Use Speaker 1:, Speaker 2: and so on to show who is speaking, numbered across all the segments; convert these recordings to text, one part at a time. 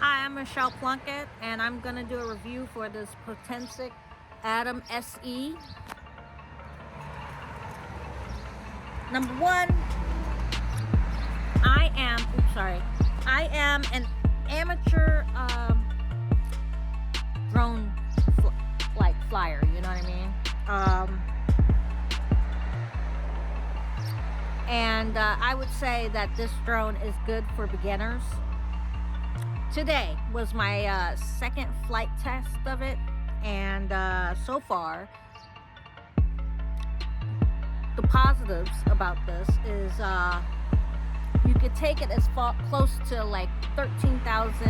Speaker 1: Hi, I'm Michelle Plunkett, and I'm going to do a review for this Potensic Atom SE. Number one, I am an amateur drone flyer, you know what I mean? I would say that this drone is good for beginners. Today was my second flight test of it, and so far the positives about this is you could take it as close to like 13,000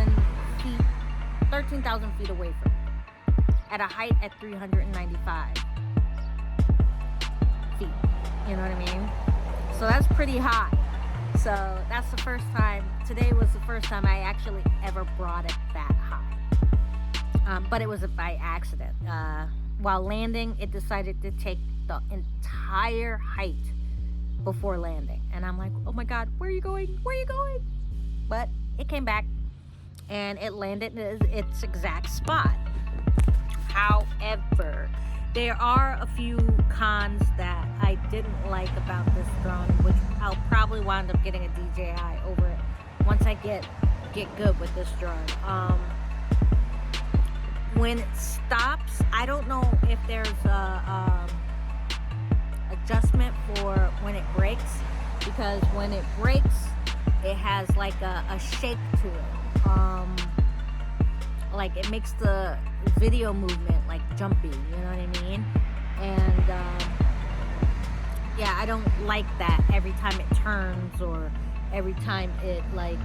Speaker 1: feet away from it, at a height at 395 feet, you know what I mean? So that's pretty high. So that's the first time, today was the first time I actually ever brought it that high. But it was by accident. While landing, it decided to take the entire height before landing. And I'm like, oh my God, where are you going? Where are you going? But it came back and it landed in its exact spot. However, there are a few cons that I didn't like about this drone, which I'll probably wind up getting a DJI over it once I get good with this drone. When it stops, I don't know if there's a adjustment for when it brakes, because when it brakes, it has like a shake to it. Like it makes the video movement like jumpy, you know what I mean? And yeah, I don't like that. Every time it turns or every time it like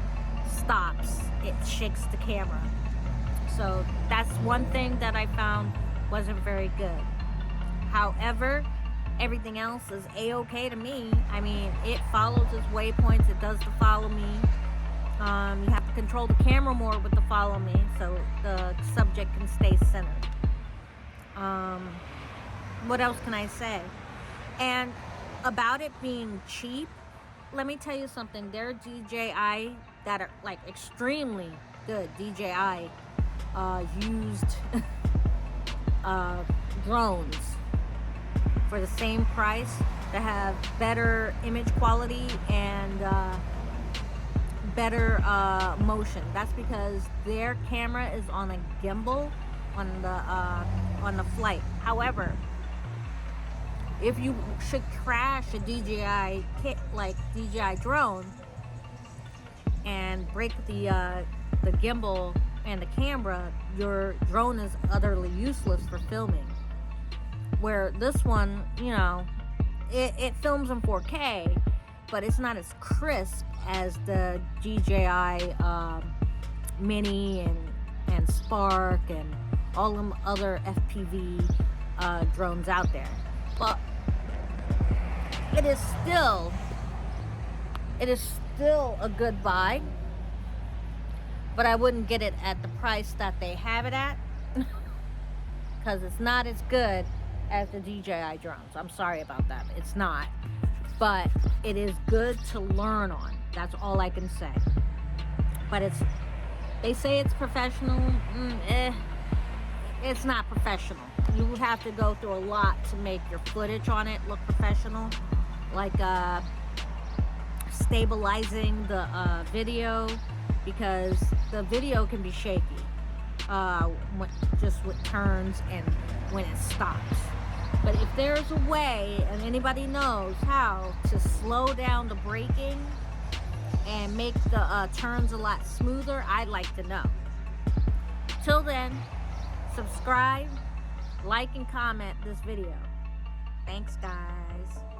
Speaker 1: stops, it shakes the camera. So that's one thing that I found wasn't very good. However, everything else is a-okay to me. I mean, it follows its waypoints. It does the follow me. You have to control the camera more with the follow me so the subject can stay centered. What else can I say? And about it being cheap, let me tell you something. There are DJI that are like extremely good DJI used drones for the same price that have better image quality and better motion. That's because their camera is on a gimbal on the flight. However, if you should crash a DJI kit like DJI drone and break the gimbal and the camera, your drone is utterly useless for filming. Where this one, you know, it films in 4K, but it's not as crisp as the DJI Mini and Spark and all them other FPV drones out there. But it is still a good buy. But I wouldn't get it at the price that they have it at, because it's not as good as the DJI drones. I'm sorry about that. It's not. But it is good to learn on. That's all I can say. But they say it's professional. It's not professional. You would have to go through a lot to make your footage on it look professional. Like stabilizing the video, because the video can be shaky just with turns and when it stops. But if there's a way, and anybody knows how to slow down the braking and make the turns a lot smoother, I'd like to know. Till then, subscribe, like, and comment this video. Thanks, guys.